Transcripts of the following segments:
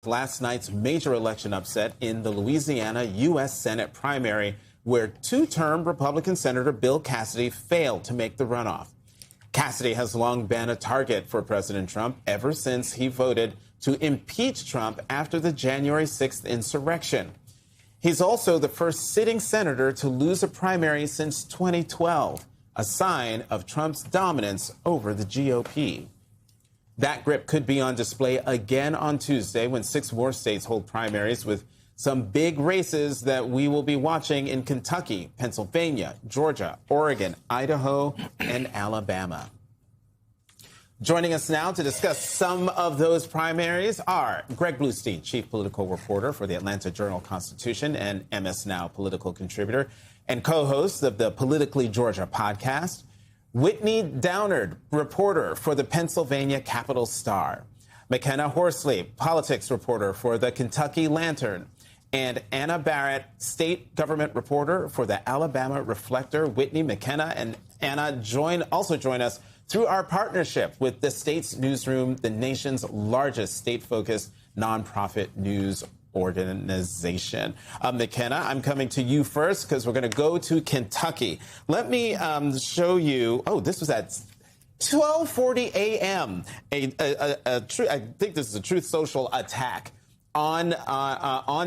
last night's major election upset in the Louisiana U.S. Senate primary, where two-term Republican Senator Bill Cassidy failed to make the runoff. Cassidy has long been a target for President Trump ever since he voted to impeach Trump after the January 6th insurrection. He's also the first sitting senator to lose a primary since 2012, a sign of Trump's dominance over the GOP. That grip could be on display again on Tuesday when 6 more states hold primaries, with some big races that we will be watching in Kentucky, Pennsylvania, Georgia, Oregon, Idaho, and Alabama. Joining us now to discuss some of those primaries are Greg Bluestein, chief political reporter for the Atlanta Journal-Constitution and MS Now political contributor and co-host of the Politically Georgia podcast; Whitney Downard, reporter for the Pennsylvania Capital Star; McKenna Horsley, politics reporter for the Kentucky Lantern; and Anna Barrett, state government reporter for the Alabama Reflector. Whitney, McKenna, and Anna also join us through our partnership with the State's Newsroom, the nation's largest state-focused nonprofit news organization. McKenna, I'm coming to you first because we're going to go to Kentucky. Let me show you. Oh, this was at 12:40 a.m. I think this is a Truth Social attack on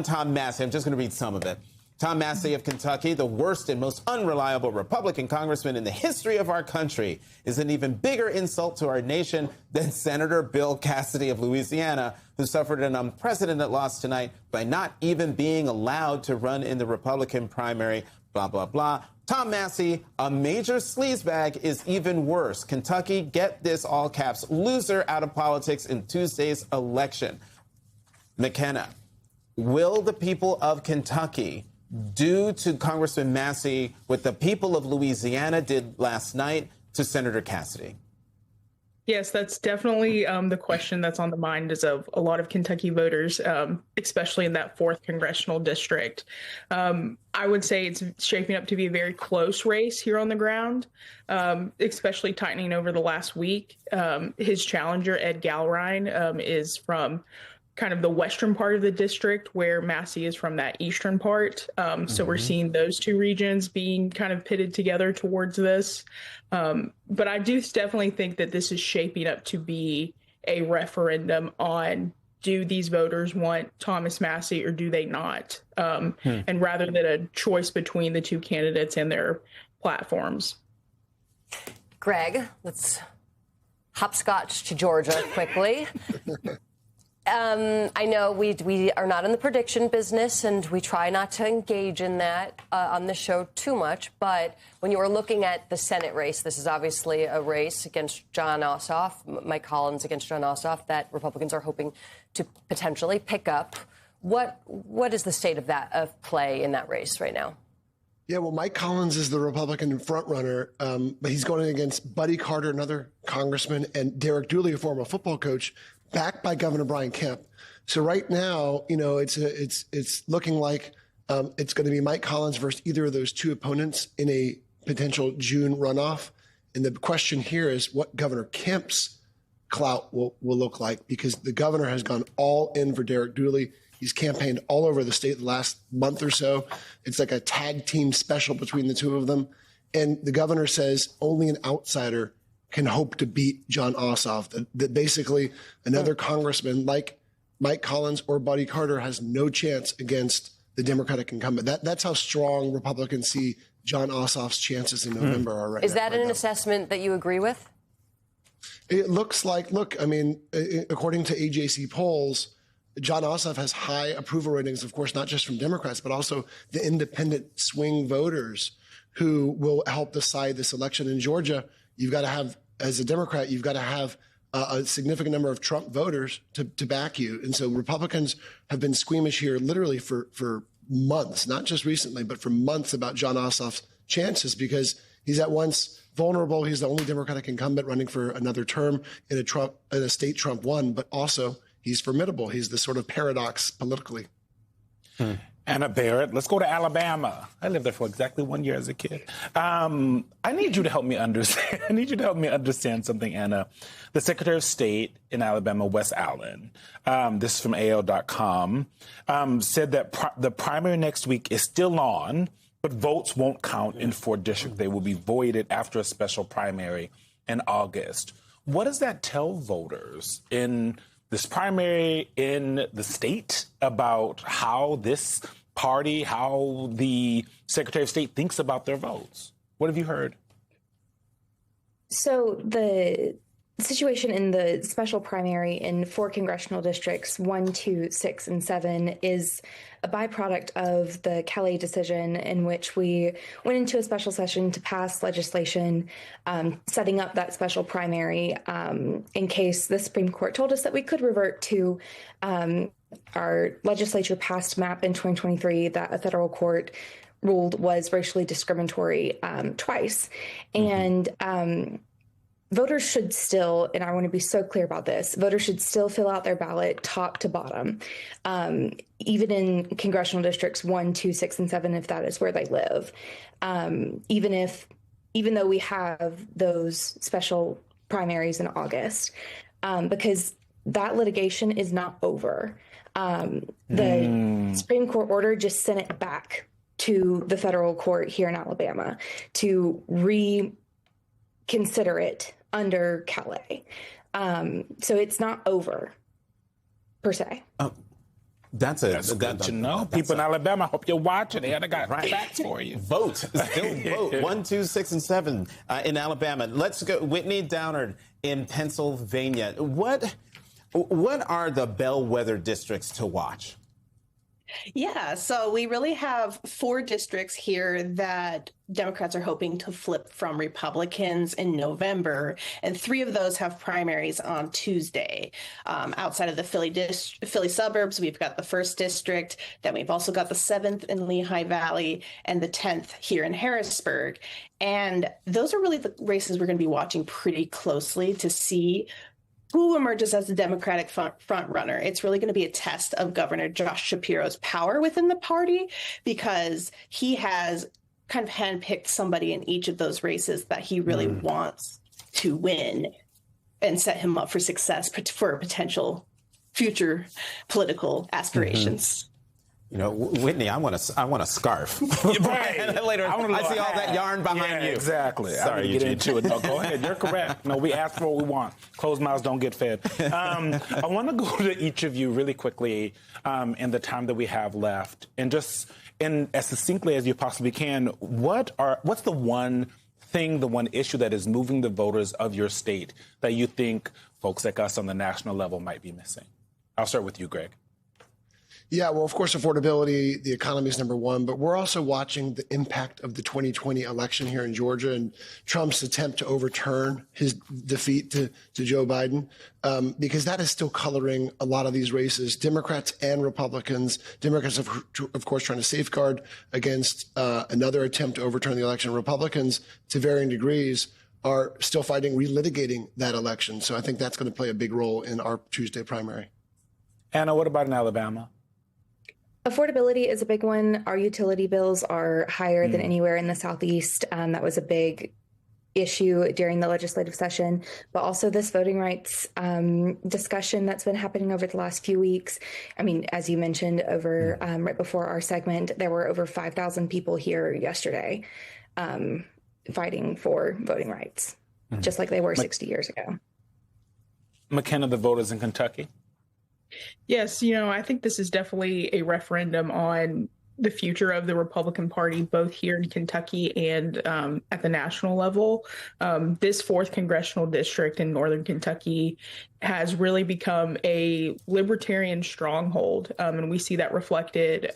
Tom Massie. I'm just going to read some of it. Tom Massie of Kentucky, the worst and most unreliable Republican congressman in the history of our country, is an even bigger insult to our nation than Senator Bill Cassidy of Louisiana, who suffered an unprecedented loss tonight by not even being allowed to run in the Republican primary, blah, blah, blah. Tom Massie, a major sleazebag, is even worse. Kentucky, get this, all caps, loser out of politics in Tuesday's election. McKenna, will the people of Kentucky do to Congressman Massie what the people of Louisiana did last night to Senator Cassidy? Yes, that's definitely the question that's on the minds of a lot of Kentucky voters, especially in that 4th congressional district. I would say it's shaping up to be a very close race here on the ground, especially tightening over the last week. His challenger, Ed Galrine, is from kind of the western part of the district, where Massie is from that eastern part. So we're seeing those two regions being kind of pitted together towards this. But I do definitely think that this is shaping up to be a referendum on, do these voters want Thomas Massie or do they not? And rather than a choice between the two candidates and their platforms. Greg, let's hopscotch to Georgia quickly. I know we are not in the prediction business, and we try not to engage in that on the show too much. But when you are looking at the Senate race, this is obviously a race against Jon Ossoff, Mike Collins against Jon Ossoff, that Republicans are hoping to potentially pick up. What is the state of play in that race right now? Yeah, well, Mike Collins is the Republican frontrunner, but he's going against Buddy Carter, another congressman, and Derek Dooley, a former football coach, backed by Governor Brian Kemp. So right now, it's looking like it's going to be Mike Collins versus either of those two opponents in a potential June runoff. And the question here is what Governor Kemp's clout will look like, because the governor has gone all in for Derek Dooley. He's campaigned all over the state the last month or so. It's like a tag team special between the two of them. And the governor says only an outsider can hope to beat Jon Ossoff. That basically another congressman like Mike Collins or Buddy Carter has no chance against the Democratic incumbent. That's how strong Republicans see Jon Ossoff's chances in November are right now. Is that an assessment that you agree with? It looks like, according to AJC polls, Jon Ossoff has high approval ratings, of course, not just from Democrats, but also the independent swing voters who will help decide this election. In Georgia, you've got to have, as a Democrat, you've got to have a significant number of Trump voters to back you. And so Republicans have been squeamish here literally for months, not just recently, but for months about Jon Ossoff's chances, because he's at once vulnerable. He's the only Democratic incumbent running for another term in a state Trump won, but also he's formidable. He's the sort of paradox politically. Anna Barrett. Let's go to Alabama. I lived there for exactly 1 year as a kid. I need you to help me understand. I need you to help me understand something, Anna. The Secretary of State in Alabama, Wes Allen, this is from AL.com, said that the primary next week is still on, but votes won't count in 4 districts. They will be voided after a special primary in August. What does that tell voters in this primary in the state about how this party, how the Secretary of State thinks about their votes? What have you heard? So the situation in the special primary in 4 congressional districts, 1, 2, 6, and 7, is a byproduct of the Calais decision, in which we went into a special session to pass legislation setting up that special primary in case the Supreme Court told us that we could revert to our legislature passed map in 2023 that a federal court ruled was racially discriminatory twice. And voters should still, and I want to be so clear about this, voters should still fill out their ballot top to bottom, even in congressional districts 1, 2, 6, and 7, if that is where they live. Even though we have those special primaries in August, because that litigation is not over. The Supreme Court order just sent it back to the federal court here in Alabama to reconsider it under Calais. So it's not over, per se. That's good to know. People in Alabama, I hope you're watching. I got facts for you. Vote. Still vote. 1, 2, 6, and 7 in Alabama. Let's go. Whitney Downard in Pennsylvania. What are the bellwether districts to watch? Yeah, so we really have 4 districts here that Democrats are hoping to flip from Republicans in November, and 3 of those have primaries on Tuesday. Outside of the Philly suburbs, we've got the 1st district, then we've also got the 7th in Lehigh Valley, and the 10th here in Harrisburg. And those are really the races we're going to be watching pretty closely to see who emerges as the Democratic front runner. It's really going to be a test of Governor Josh Shapiro's power within the party, because he has kind of handpicked somebody in each of those races that he really wants to win and set him up for success for potential future political aspirations. You know, Whitney, I want a scarf. Right. Later, I see all that yarn behind you. Exactly. Sorry, I'm get into it. No, go ahead. You're correct. No, we ask for what we want. Closed mouths don't get fed. I want to go to each of you really quickly in the time that we have left, and just as succinctly as you possibly can. What's the one thing, the one issue that is moving the voters of your state that you think folks like us on the national level might be missing? I'll start with you, Greg. Yeah, well, of course, affordability, the economy is number one, but we're also watching the impact of the 2020 election here in Georgia and Trump's attempt to overturn his defeat to Joe Biden, because that is still coloring a lot of these races, Democrats and Republicans. Democrats, of course, trying to safeguard against another attempt to overturn the election. Republicans, to varying degrees, are still fighting, relitigating that election. So I think that's going to play a big role in our Tuesday primary. Anna, what about in Alabama? Affordability is a big one. Our utility bills are higher than anywhere in the Southeast. That was a big issue during the legislative session, but also this voting rights discussion that's been happening over the last few weeks. I mean, as you mentioned over right before our segment, there were over 5,000 people here yesterday fighting for voting rights, just like they were 60 years ago. McKenna, the voters in Kentucky? Yes, I think this is definitely a referendum on the future of the Republican Party, both here in Kentucky and at the national level. This 4th congressional district in northern Kentucky has really become a libertarian stronghold, and we see that reflected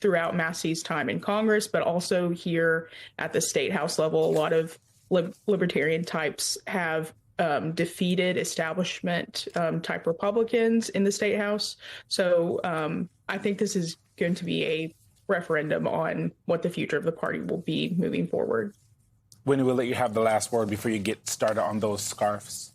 throughout Massey's time in Congress, but also here at the state house level. A lot of libertarian types have defeated establishment type Republicans in the state house. So I think this is going to be a referendum on what the future of the party will be moving forward. Winnie, we'll let you have the last word before you get started on those scarves.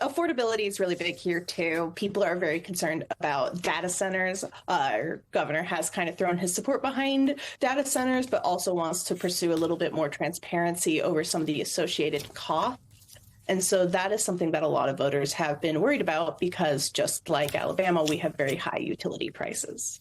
Affordability is really big here too. People are very concerned about data centers. Our governor has kind of thrown his support behind data centers, but also wants to pursue a little bit more transparency over some of the associated costs. And so that is something that a lot of voters have been worried about because just like Alabama, we have very high utility prices.